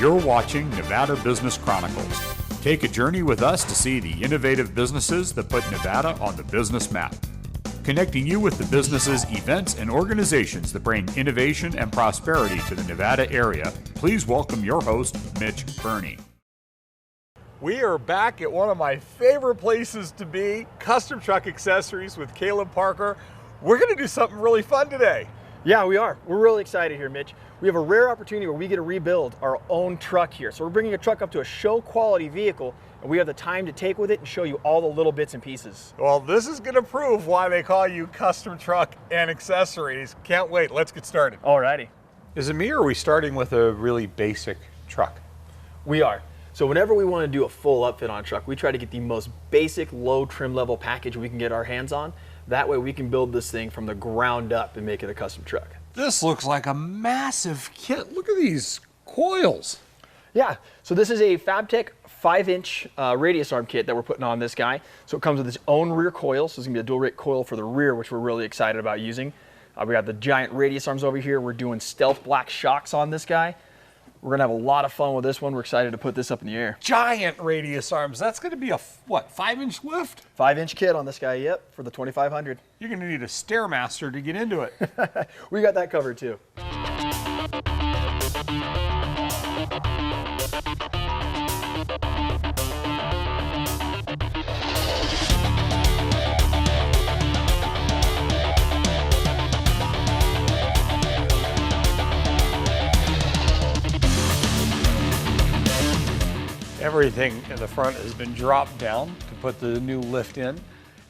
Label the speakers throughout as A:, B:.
A: You're watching Nevada Business Chronicles. Take a journey with us to see the innovative businesses that put Nevada on the business map. Connecting you with the businesses, events, and organizations that bring innovation and prosperity to the Nevada area, please welcome your host, Mitch Burney.
B: We are back at one of my favorite places to be, Custom Truck Accessories with Caleb Parker. We're going to do something really fun today.
C: Yeah, we are. We're really excited here, Mitch. We have a rare opportunity where we get to rebuild our own truck here. So we're bringing a truck up to a show quality vehicle, and we have the time to take with it and show you all the little bits and pieces.
B: Well, this is going to prove why they call you Custom Truck and Accessories. Can't wait. Let's get started.
C: Alrighty.
B: Is it me, or are we starting with a really basic truck?
C: We are. So whenever we want to do a full upfit on a truck, we try to get the most basic low trim level package we can get our hands on. That way we can build this thing from the ground up and make it a custom truck.
B: This looks like a massive kit. Look at these coils.
C: Yeah, so this is a Fabtech 5-inch radius arm kit that we're putting on this guy. So it comes with its own rear coil. So it's gonna be a dual rate coil for the rear, which we're really excited about using. We got the giant radius arms over here. We're doing stealth black shocks on this guy. We're gonna have a lot of fun with this one. We're excited to put this up in the air.
B: Giant radius arms. That's gonna be a, what, 5-inch lift?
C: 5-inch kit on this guy, yep, for the 2500.
B: You're gonna need a Stairmaster to get into it.
C: We got that covered too.
B: Everything in the front has been dropped down to put the new lift in,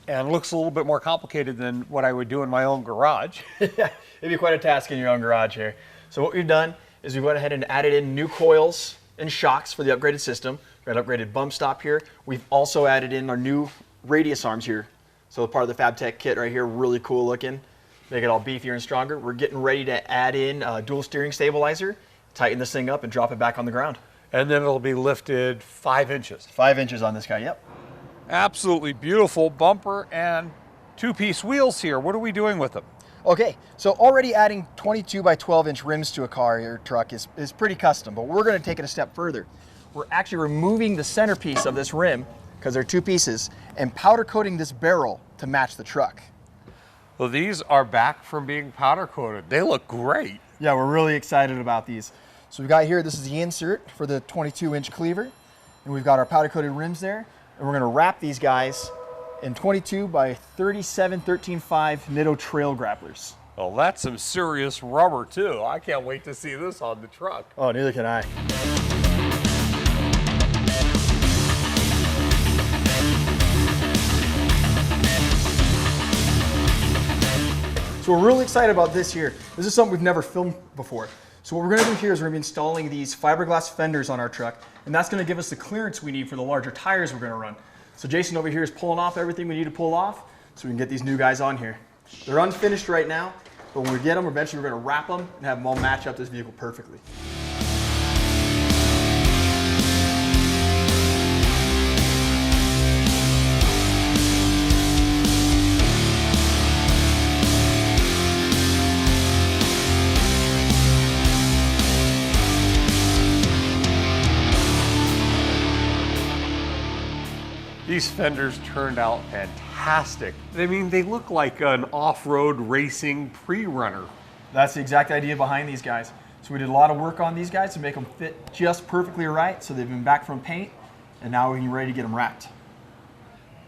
B: and looks a little bit more complicated than what I would do in my own garage.
C: Yeah, it'd be quite a task in your own garage here. So what we've done is we went ahead and added in new coils and shocks for the upgraded system. We got upgraded bump stop here. We've also added in our new radius arms here. So part of the Fabtech kit right here, really cool looking. Make it all beefier and stronger. We're getting ready to add in a dual steering stabilizer, tighten this thing up and drop it back on the ground.
B: And then it'll be lifted 5 inches.
C: 5 inches on this guy, yep.
B: Absolutely beautiful bumper and two-piece wheels here. What are we doing with them?
C: Okay, so already adding 22 by 12 inch rims to a car or truck is pretty custom, but we're gonna take it a step further. We're actually removing the centerpiece of this rim, because they're two pieces, and powder coating this barrel to match the truck.
B: Well, these are back from being powder coated. They look great.
C: Yeah, we're really excited about these. So we've got here, this is the insert for the 22 inch cleaver, and we've got our powder coated rims there, and we're gonna wrap these guys in 22 by 37 13.5 Nitto trail grapplers.
B: Well, that's some serious rubber too. I can't wait to see this on the truck.
C: Oh, neither can I. So we're really excited about this here. This is something we've never filmed before. So what we're gonna do here is we're gonna be installing these fiberglass fenders on our truck, and that's gonna give us the clearance we need for the larger tires we're gonna run. So Jason over here is pulling off everything we need to pull off so we can get these new guys on here. They're unfinished right now, but when we get them, eventually we're gonna wrap them and have them all match up this vehicle perfectly.
B: These fenders turned out fantastic. I mean, they look like an off-road racing pre-runner.
C: That's the exact idea behind these guys. So we did a lot of work on these guys to make them fit just perfectly right. So they've been back from paint, and now we're ready to get them wrapped.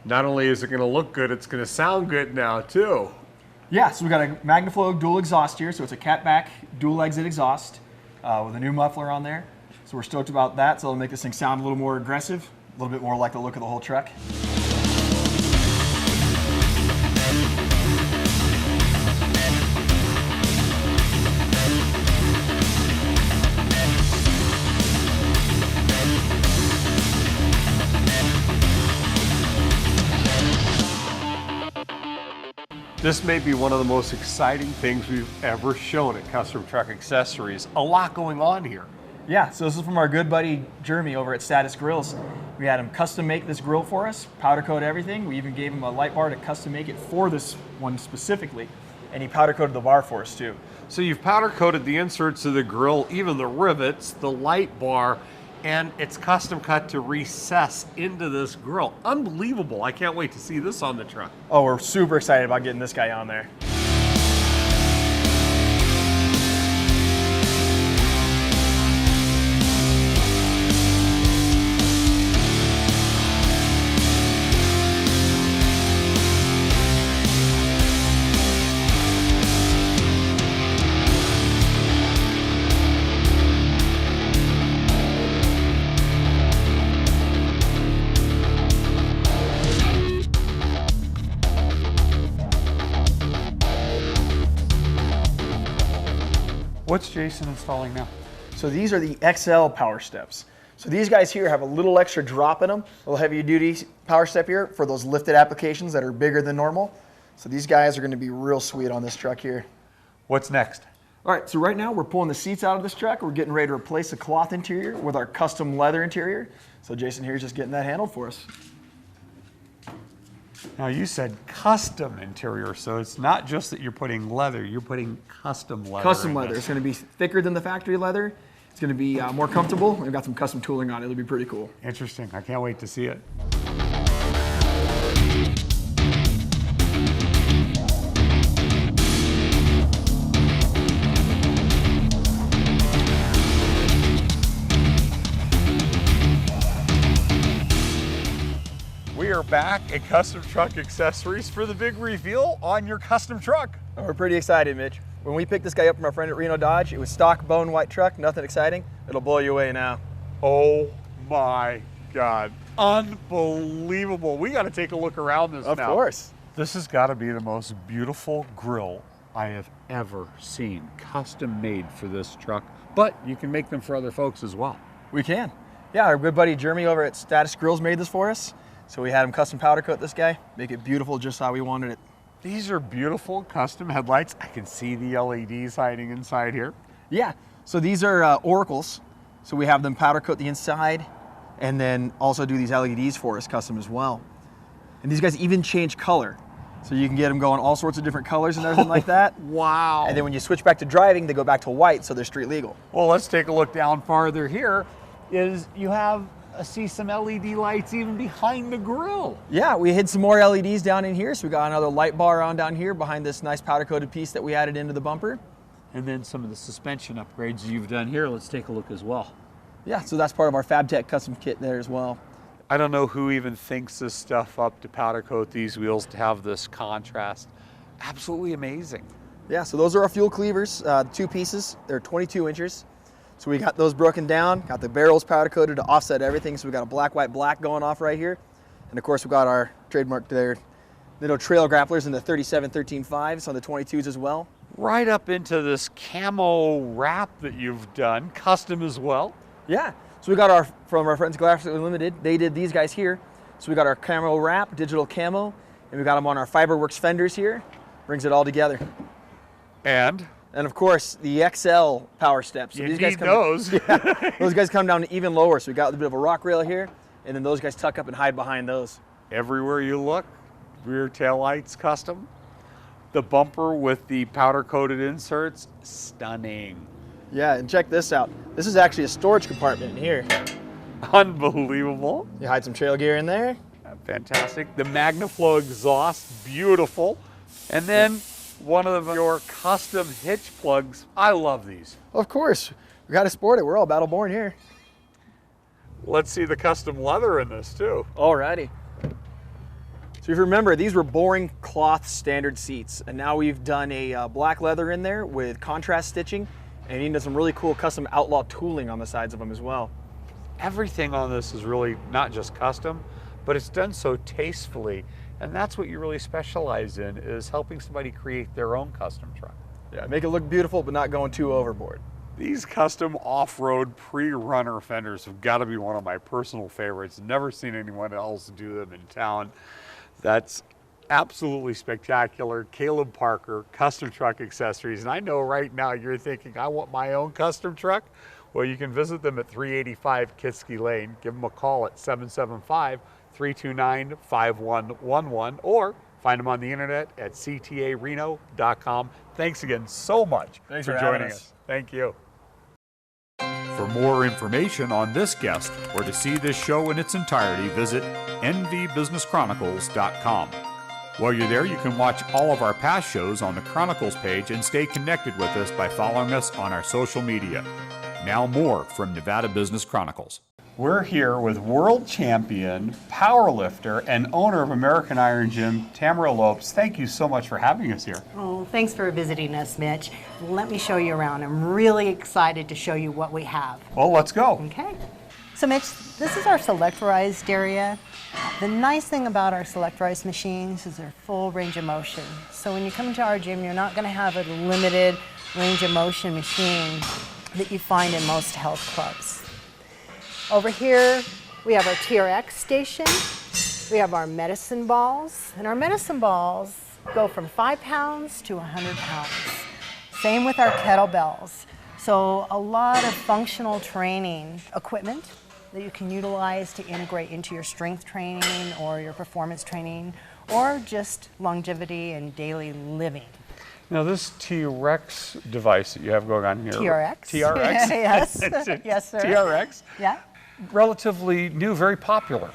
B: Not only is it going to look good, it's going to sound good now too.
C: Yeah, so we got a MagnaFlow dual exhaust here. So it's a catback dual exit exhaust with a new muffler on there. So we're stoked about that. So it'll make this thing sound a little more aggressive, a little bit more like the look of the whole truck.
B: This may be one of the most exciting things we've ever shown at Custom Truck Accessories. A lot going on here.
C: Yeah, so this is from our good buddy Jeremy over at Status Grills. We had him custom make this grill for us, powder coat everything. We even gave him a light bar to custom make it for this one specifically. And he powder coated the bar for us too.
B: So you've powder coated the inserts of the grill, even the rivets, the light bar, and it's custom cut to recess into this grill. Unbelievable. I can't wait to see this on the truck.
C: Oh, we're super excited about getting this guy on there.
B: What's Jason installing now?
C: So these are the XL power steps. So these guys here have a little extra drop in them, a little heavier duty power step here for those lifted applications that are bigger than normal. So these guys are going to be real sweet on this truck here.
B: What's next?
C: All right, so right now we're pulling the seats out of this truck. We're getting ready to replace the cloth interior with our custom leather interior. So Jason here is just getting that handled for us.
B: Now you said custom interior, so it's not just that you're putting leather, you're putting custom leather.
C: Custom
B: in
C: leather.
B: this.
C: It's going to be thicker than the factory leather. It's going to be more comfortable. We've got some custom tooling on it. It'll be pretty cool.
B: Interesting. I can't wait to see it. We are back at Custom Truck Accessories for the big reveal on your custom truck.
C: We're pretty excited, Mitch. When we picked this guy up from our friend at Reno Dodge, it was stock bone white truck, nothing exciting. It'll blow you away now.
B: Oh my God. Unbelievable. We got to take a look around this now.
C: Of course.
B: This has got to be the most beautiful grill I have ever seen. Custom made for this truck, but you can make them for other folks as well.
C: We can. Yeah, our good buddy Jeremy over at Status Grills made this for us. So we had him custom powder coat this guy, make it beautiful just how we wanted it.
B: These are beautiful custom headlights. I can see the LEDs hiding inside here.
C: Yeah, so these are oracles. So we have them powder coat the inside and then also do these LEDs for us custom as well. And these guys even change color. So you can get them going all sorts of different colors and everything like that.
B: Wow.
C: And then when you switch back to driving, they go back to white, so they're street legal.
B: Well, let's take a look down farther here. You see some LED lights even behind the grill.
C: Yeah, we hid some more LEDs down in here, so we got another light bar on down here behind this nice powder coated piece that we added into the bumper.
B: And then some of the suspension upgrades you've done here, let's take a look as well.
C: Yeah, so that's part of our FabTech custom kit there as well.
B: I don't know who even thinks this stuff up to powder coat these wheels to have this contrast. Absolutely amazing.
C: Yeah, so those are our fuel cleavers, 2 pieces. They're 22 inches. So we got those broken down, got the barrels powder coated to offset everything. So we got a black, white, black going off right here. And of course we got our trademark there, little trail grapplers in the 37-13.5s on the 22s as well.
B: Right up into this camo wrap that you've done, custom as well.
C: Yeah, so we got from our friends Glass Unlimited, they did these guys here. So we got our camo wrap, digital camo, and we got them on our Fiberworks fenders here. Brings it all together.
B: And
C: of course, the XL power steps. So
B: you
C: these
B: need
C: guys come,
B: those.
C: Yeah, those guys come down even lower. So we got a bit of a rock rail here, and then those guys tuck up and hide behind those.
B: Everywhere you look, rear tail lights custom. The bumper with the powder coated inserts, stunning.
C: Yeah, and check this out. This is actually a storage compartment in here.
B: Unbelievable.
C: You hide some trail gear in there.
B: Fantastic. The MagnaFlow exhaust, beautiful. And then one of your custom hitch plugs. I love these.
C: Of course, we got to sport it. We're all battle born here.
B: Let's see the custom leather in this too.
C: Alrighty. So if you remember, these were boring cloth standard seats, and now we've done a black leather in there with contrast stitching, and even some really cool custom outlaw tooling on the sides of them as well.
B: Everything on this is really not just custom, but it's done so tastefully. And that's what you really specialize in, is helping somebody create their own custom truck.
C: Yeah, make it look beautiful, but not going too overboard.
B: These custom off-road pre-runner fenders have got to be one of my personal favorites. Never seen anyone else do them in town. That's absolutely spectacular. Caleb Parker, Custom Truck Accessories. And I know right now you're thinking, I want my own custom truck. Well, you can visit them at 385 Kitsky Lane. Give them a call at 775-329-5111 or Find them on the internet at ctareno.com. Thanks again so much
C: Thanks
B: for
C: for
B: joining
C: having
B: us.
C: us.
B: Thank you.
A: For more information on this guest or to see this show in its entirety, visit nvbusinesschronicles.com. While you're there, you can watch all of our past shows on the Chronicles page and stay connected with us by following us on our social media. Now more from Nevada Business Chronicles.
B: We're here with world champion, powerlifter, and owner of American Iron Gym, Tamara Lopes. Thank you so much for having us here.
D: Oh, thanks for visiting us, Mitch. Let me show you around. I'm really excited to show you what we have.
B: Well, let's go.
D: Okay. So, Mitch, this is our selectorized area. The nice thing about our selectorized machines is their full range of motion. So when you come into our gym, you're not going to have a limited range of motion machine that you find in most health clubs. Over here, we have our TRX station. We have our medicine balls. And our medicine balls go from 5 pounds to 100 pounds. Same with our kettlebells. So a lot of functional training equipment that you can utilize to integrate into your strength training or your performance training or just longevity and daily living.
B: Now, this T-Rex device that you have going on here.
D: TRX.
B: TRX?
D: Yes. Yes, sir.
B: TRX?
D: Yeah.
B: Relatively new, very popular.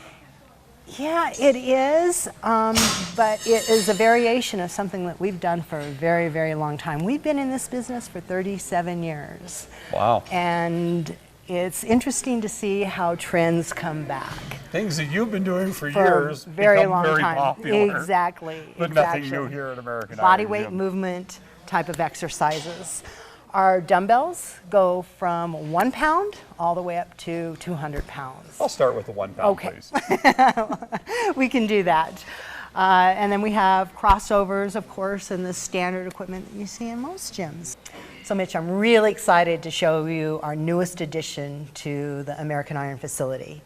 D: Yeah, it is, but it is a variation of something that we've done for a very, very long time. We've been in this business for 37 years.
B: Wow.
D: And it's interesting to see how trends come back.
B: Things that you've been doing for
D: For
B: years
D: a very
B: become
D: long
B: very
D: time.
B: popular.
D: Exactly.
B: But
D: exactly.
B: nothing new here at American
D: Body
B: Iron
D: weight
B: Gym.
D: movement type of exercises. Our dumbbells go from 1 pound all the way up to 200 pounds.
B: I'll start with the 1 pound,
D: Okay.
B: please.
D: We can do that. And then we have crossovers, of course, and the standard equipment that you see in most gyms. So Mitch, I'm really excited to show you our newest addition to the American Iron facility.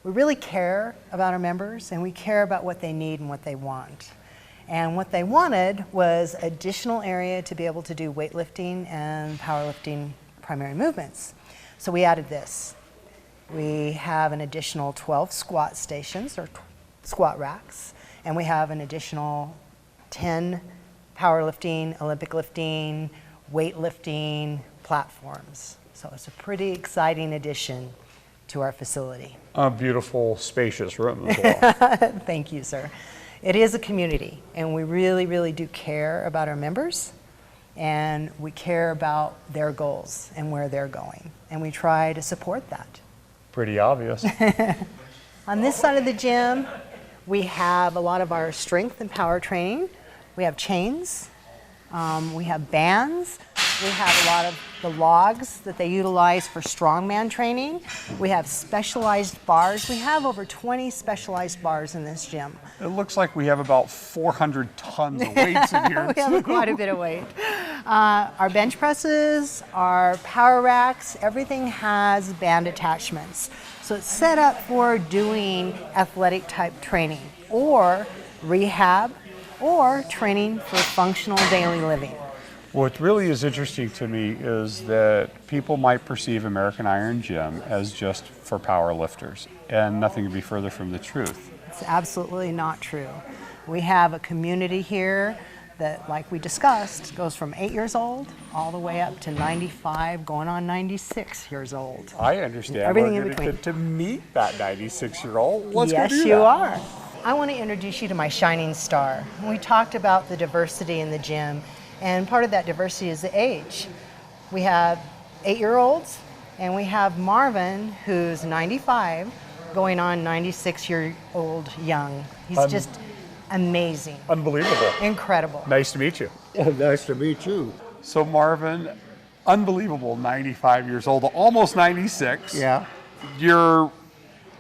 D: We really care about our members and we care about what they need and what they want. And what they wanted was additional area to be able to do weightlifting and powerlifting primary movements. So we added this. We have an additional 12 squat stations or squat racks, and we have an additional 10 powerlifting, Olympic lifting, weightlifting platforms. So it's a pretty exciting addition to our facility.
B: A beautiful, spacious room as well.
D: Thank you, sir. It is a community, and we really, really do care about our members, and we care about their goals and where they're going, and we try to support that.
B: Pretty obvious.
D: On this side of the gym, we have a lot of our strength and power training. We have chains, we have bands, we have a lot of the logs that they utilize for strongman training. We have specialized bars. We have over 20 specialized bars in this gym.
B: It looks like we have about 400 tons of weights in here.
D: We have quite a bit of weight. Our bench presses, our power racks, everything has band attachments. So it's set up for doing athletic type training or rehab or training for functional daily living.
B: What really is interesting to me is that people might perceive American Iron Gym as just for power lifters, and nothing could be further from the truth.
D: It's absolutely not true. We have a community here that, like we discussed, goes from 8 years old all the way up to 95, going on 96 years old.
B: I understand.
D: Everything
B: We're
D: in
B: gonna
D: between.
B: get to meet that 96-year-old. Let's
D: Yes,
B: go do
D: you
B: that.
D: are. I want to introduce you to my shining star. We talked about the diversity in the gym, and part of that diversity is the age. We have 8-year-olds, and we have Marvin, who's 95, going on 96-year-old young. He's just amazing,
B: Unbelievable.
D: incredible.
B: Nice to meet you.
E: Nice to meet you.
B: So Marvin, unbelievable, 95 years old, almost 96.
E: Yeah.
B: You're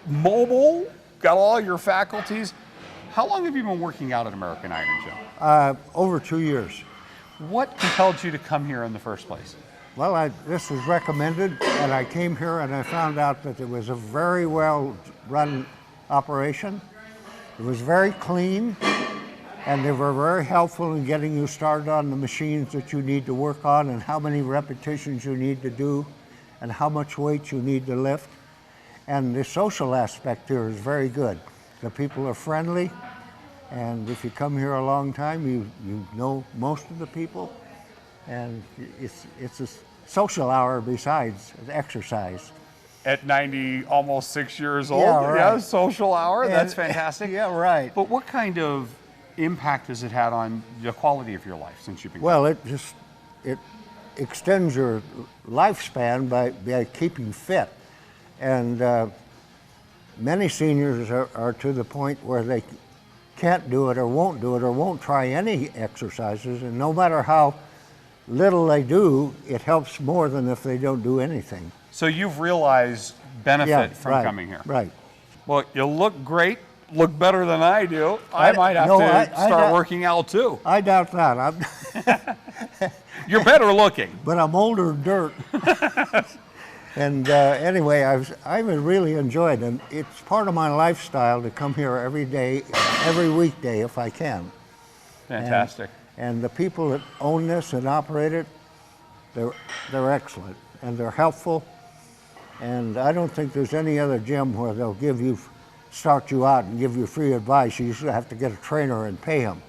B: mobile, got all your faculties. How long have you been working out at American Iron Gym?
E: Over 2 years.
B: What compelled you to come here in the first place?
E: Well, this was recommended, and I came here and I found out that it was a very well run operation. It was very clean, and they were very helpful in getting you started on the machines that you need to work on and how many repetitions you need to do and how much weight you need to lift. And the social aspect here is very good. The people are friendly, And if you come here a long time, you know most of the people. And it's a social hour besides the exercise.
B: At 90, almost 6 years old,
E: Yeah, right.
B: social hour, that's
E: And-
B: fantastic.
E: Yeah, right.
B: But what kind of impact has it had on the quality of your life since you've been
E: Well, it extends your lifespan by keeping fit. And many seniors are to the point where they can't do it or won't try any exercises. And no matter how little they do, it helps more than if they don't do anything.
B: So you've realized benefit from
E: right,
B: coming here.
E: Right.
B: Well, you look great, look better than I do. I might have
E: no,
B: to
E: I
B: start
E: doubt-
B: working out too.
E: I doubt that.
B: You're better looking.
E: But I'm older than dirt. And anyway, I've really enjoyed it. And it's part of my lifestyle to come here every day, every weekday if I can.
B: Fantastic.
E: And the people that own this and operate it, they're excellent and they're helpful. And I don't think there's any other gym where they'll start you out and give you free advice. You usually have to get a trainer and pay them.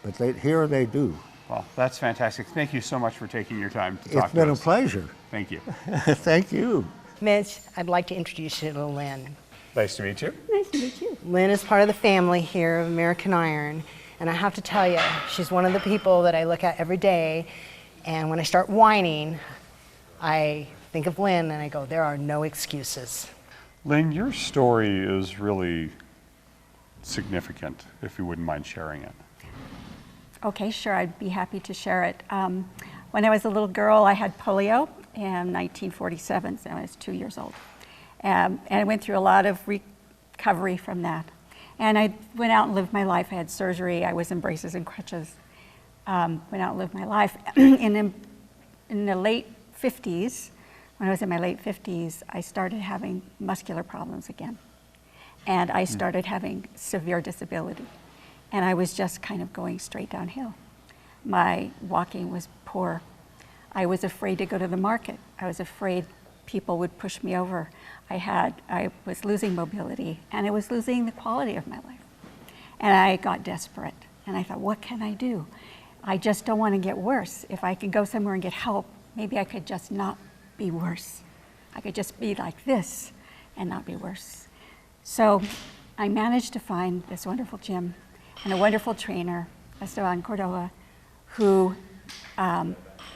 E: But here they do.
B: Well, that's fantastic. Thank you so much for taking your time to talk
E: It's been
B: to
E: a
B: us.
E: pleasure.
B: Thank you.
E: Thank you.
D: Mitch, I'd like to introduce you to Lynn.
B: Nice to meet you.
F: Nice to meet you.
D: Lynn is part of the family here of American Iron, and I have to tell you, she's one of the people that I look at every day, and when I start whining, I think of Lynn and I go, there are no excuses.
B: Lynn, your story is really significant, if you wouldn't mind sharing it.
F: Okay, sure, I'd be happy to share it. When I was a little girl, I had polio in 1947, so I was 2 years old. And I went through a lot of recovery from that. And I went out and lived my life. I had surgery, I was in braces and crutches. Went out and lived my life. And in the late 50s, when I was in my late 50s, I started having muscular problems again. And I started having severe disability. And I was just kind of going straight downhill. My walking was poor. I was afraid to go to the market. I was afraid people would push me over. I was losing mobility, and I was losing the quality of my life. And I got desperate, and I thought, what can I do? I just don't want to get worse. If I could go somewhere and get help, maybe I could just not be worse. I could just be like this and not be worse. So I managed to find this wonderful gym and a wonderful trainer, Esteban Cordova, who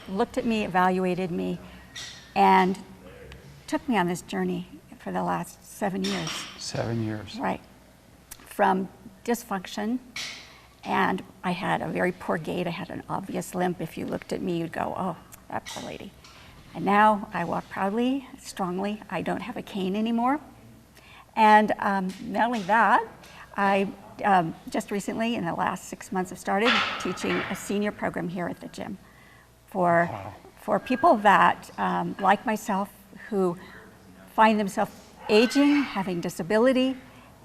F: looked at me, evaluated me, and took me on this journey for the last 7 years.
B: 7 years.
F: Right. From dysfunction, and I had a very poor gait. I had an obvious limp. If you looked at me, you'd go, oh, that poor lady. And now I walk proudly, strongly. I don't have a cane anymore. And not only that, I just recently, in the last 6 months, have started teaching a senior program here at the gym for people that, like myself, who find themselves aging, having disability,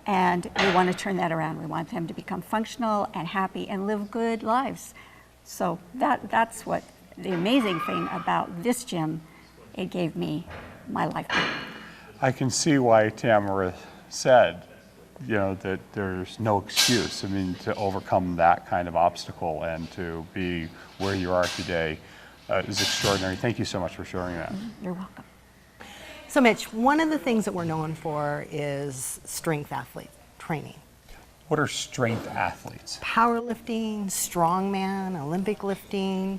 F: and we want to turn that around. We want them to become functional and happy and live good lives. So that's what the amazing thing about this gym, it gave me my life back.
B: I can see why Tamara said, that there's no excuse. I mean, to overcome that kind of obstacle and to be where you are today is extraordinary. Thank you so much for sharing that.
F: You're welcome.
D: So Mitch, one of the things that we're known for is strength athlete training.
B: What are strength athletes?
D: Powerlifting, strongman, Olympic lifting,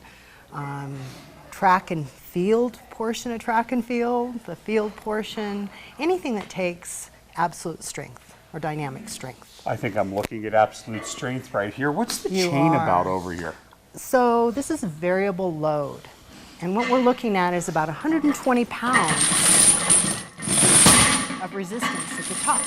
D: track and field portion of track and field, the field portion, anything that takes absolute strength or dynamic strength.
B: I think I'm looking at absolute strength right here. What's the
D: You
B: chain
D: are.
B: about over here?
D: So this is a variable load. And what we're looking at is about 120 pounds of resistance at the top.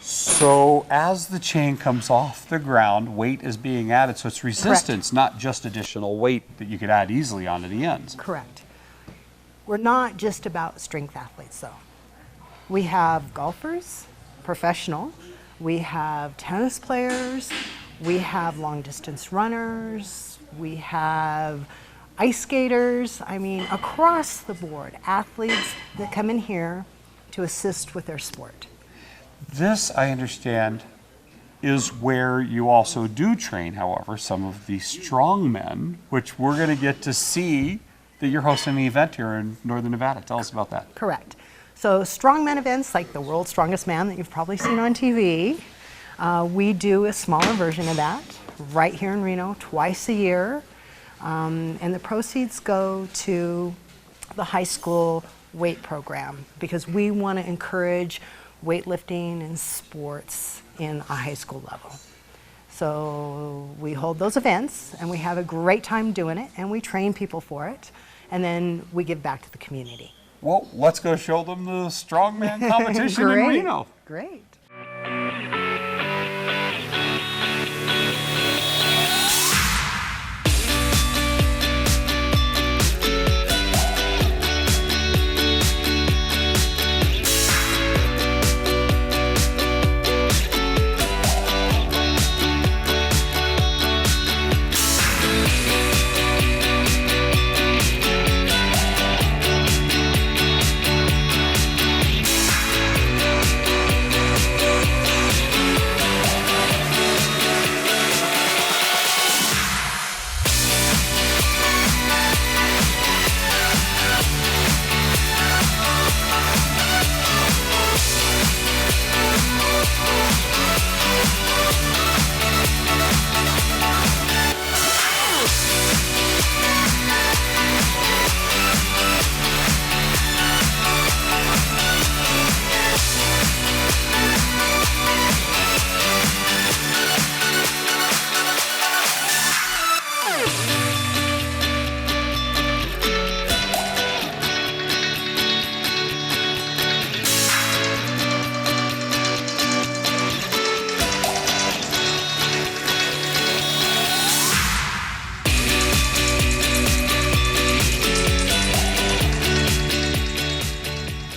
B: So as the chain comes off the ground, weight is being added. So it's resistance, not just additional weight that you could add easily onto the ends.
D: Correct. We're not just about strength athletes though. We have golfers, professional, we have tennis players, we have long distance runners, we have ice skaters. I mean, across the board, athletes that come in here to assist with their sport.
B: This, I understand, is where you also do train, however, some of the strong men, which we're going to get to see that you're hosting an event here in Northern Nevada. Tell us about that.
D: Correct. So strongman events like the World's Strongest Man that you've probably seen on TV, we do a smaller version of that right here in Reno twice a year. And the proceeds go to the high school weight program because we want to encourage weightlifting and sports in a high school level. So we hold those events and we have a great time doing it and we train people for it and then we give back to the community.
B: Well, let's go show them the strongman competition in Reno.
D: Great.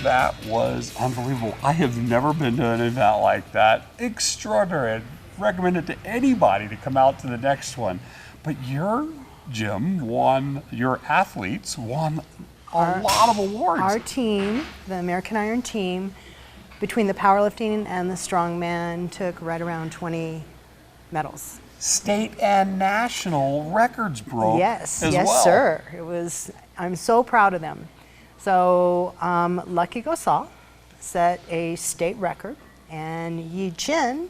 B: That was unbelievable. I have never been to an event like that. Extraordinary. I'd recommend it to anybody to come out to the next one. But your gym won, your athletes won a lot of awards.
D: Our team, the American Iron team, between the powerlifting and the strongman, took right around 20 medals.
B: State and national records broke
D: Yes,
B: as
D: yes,
B: well.
D: sir. It was. I'm so proud of them. So Lucky Gosal set a state record, and Yi Chin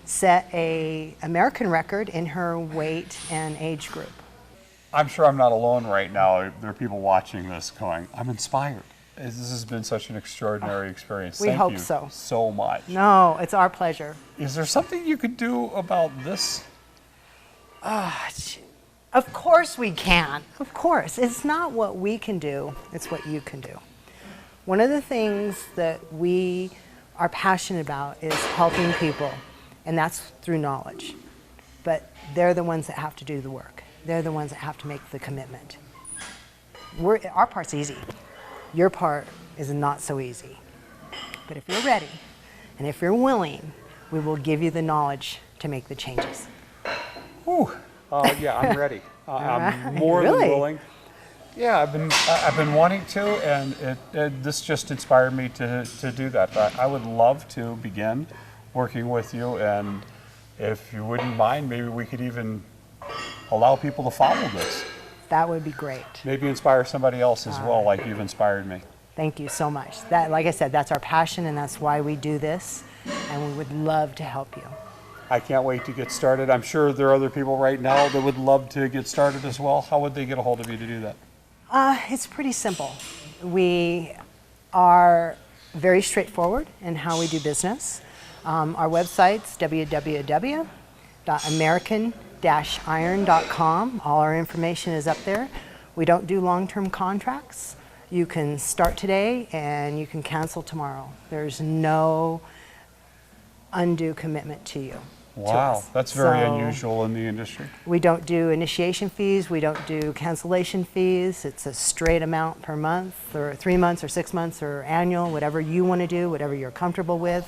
D: set a American record in her weight and age group.
B: I'm sure I'm not alone right now. There are people watching this going, I'm inspired. This has been such an extraordinary experience.
D: We
B: Thank
D: hope
B: you
D: so.
B: much.
D: No, it's our pleasure.
B: Is there something you could do about this?
D: Of course we can. Of course. It's not what we can do, it's what you can do. One of the things that we are passionate about is helping people, and that's through knowledge. But they're the ones that have to do the work. They're the ones that have to make the commitment. Our part's easy. Your part is not so easy. But if you're ready, and if you're willing, we will give you the knowledge to make the changes.
B: Whew. Yeah, I'm ready. I'm more
D: Really?
B: than willing. Yeah, I've been wanting to, and this just inspired me to do that. I would love to begin working with you, and if you wouldn't mind, maybe we could even allow people to follow this.
D: That would be great.
B: Maybe inspire somebody else as well, like you've inspired me.
D: Thank you so much. That, like I said, that's our passion, and that's why we do this, and we would love to help you.
B: I can't wait to get started. I'm sure there are other people right now that would love to get started as well. How would they get a hold of you to do that?
D: It's pretty simple. We are very straightforward in how we do business. Our website's www.american-iron.com. All our information is up there. We don't do long-term contracts. You can start today and you can cancel tomorrow. There's no undue commitment to you.
B: Wow, that's very unusual in the industry.
D: We don't do initiation fees, we don't do cancellation fees. It's a straight amount per month, or 3 months, or 6 months, or annual, whatever you want to do, whatever you're comfortable with.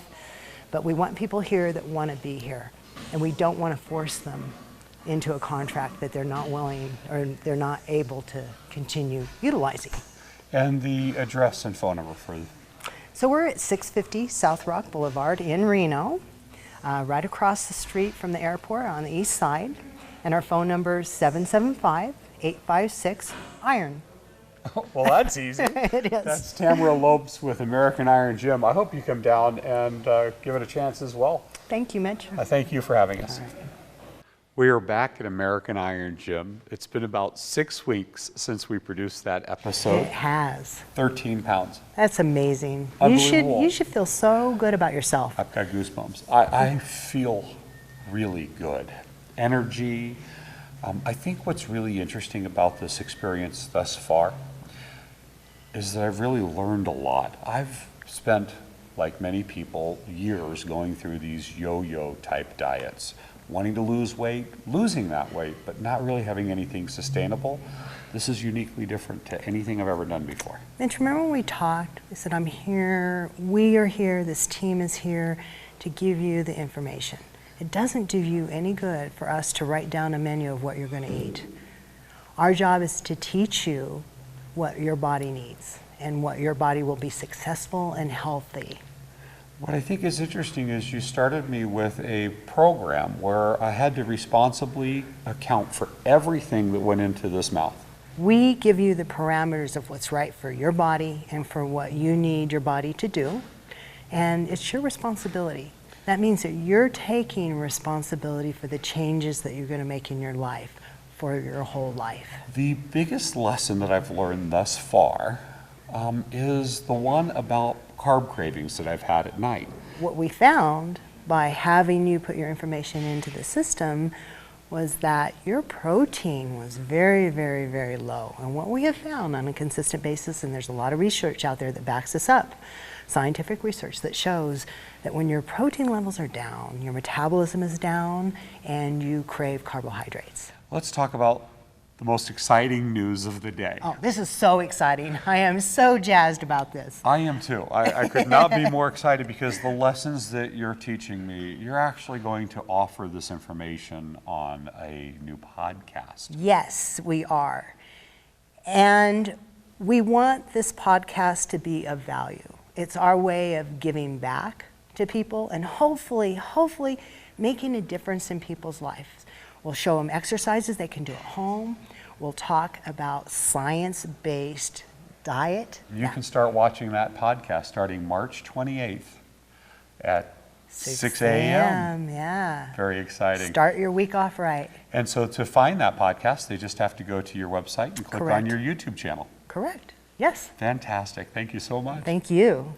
D: But we want people here that want to be here, and we don't want to force them into a contract that they're not willing or they're not able to continue utilizing.
B: And the address and phone number for
D: So we're at 650 South Rock Boulevard in Reno, right across the street from the airport on the east side. And our phone number is 775-856-IRON.
B: Well, that's easy.
D: It is.
B: That's Tamara Lopes with American Iron Gym. I hope you come down and give it a chance as well.
D: Thank you, Mitch.
B: I thank you for having us. We are back at American Iron Gym. It's been about 6 weeks since we produced that
D: It
B: episode.
D: has.
B: 13 pounds.
D: That's amazing.
B: Unbelievable.
D: You should feel so good about yourself.
B: I've got goosebumps. I feel really good. Energy. I think what's really interesting about this experience thus far is that I've really learned a lot. I've spent, like many people, years going through these yo-yo type diets, wanting to lose weight, losing that weight, but not really having anything sustainable. This is uniquely different to anything I've ever done before.
D: Mitch, remember when we talked? We said, I'm here, we are here, this team is here to give you the information. It doesn't do you any good for us to write down a menu of what you're going to eat. Our job is to teach you what your body needs and what your body will be successful and healthy.
B: What I think is interesting is you started me with a program where I had to responsibly account for everything that went into this mouth.
D: We give you the parameters of what's right for your body and for what you need your body to do, and it's your responsibility. That means that you're taking responsibility for the changes that you're going to make in your life for your whole life.
B: The biggest lesson that I've learned thus far is the one about carb cravings that I've had at night.
D: What we found by having you put your information into the system was that your protein was very, very, very low. And what we have found on a consistent basis, and there's a lot of research out there that backs this up, scientific research that shows that when your protein levels are down, your metabolism is down, and you crave carbohydrates.
B: Let's talk about the most exciting news of the day.
D: Oh, this is so exciting. I am so jazzed about this.
B: I am too. I could not be more excited because the lessons that you're teaching me, you're actually going to offer this information on a new podcast.
D: Yes, we are. And we want this podcast to be of value. It's our way of giving back to people and hopefully making a difference in people's lives. We'll show them exercises they can do at home. We'll talk about science-based diet.
B: You can start watching that podcast starting March 28th at 6 a.m.
D: Yeah.
B: Very exciting.
D: Start your week off right.
B: And so to find that podcast, they just have to go to your website and click
D: Correct.
B: on your YouTube channel.
D: Correct. Yes.
B: Fantastic. Thank you so much.
D: Thank you.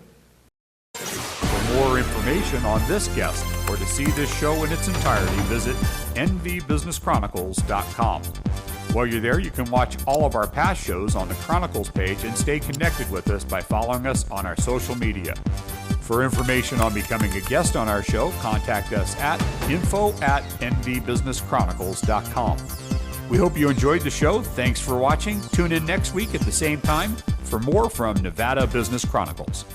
A: For more information on this guest or to see this show in its entirety, visit nvbusinesschronicles.com. While you're there, you can watch all of our past shows on the Chronicles page and stay connected with us by following us on our social media. For information on becoming a guest on our show, contact us at info@nvbusinesschronicles.com. We hope you enjoyed the show. Thanks for watching. Tune in next week at the same time for more from Nevada Business Chronicles.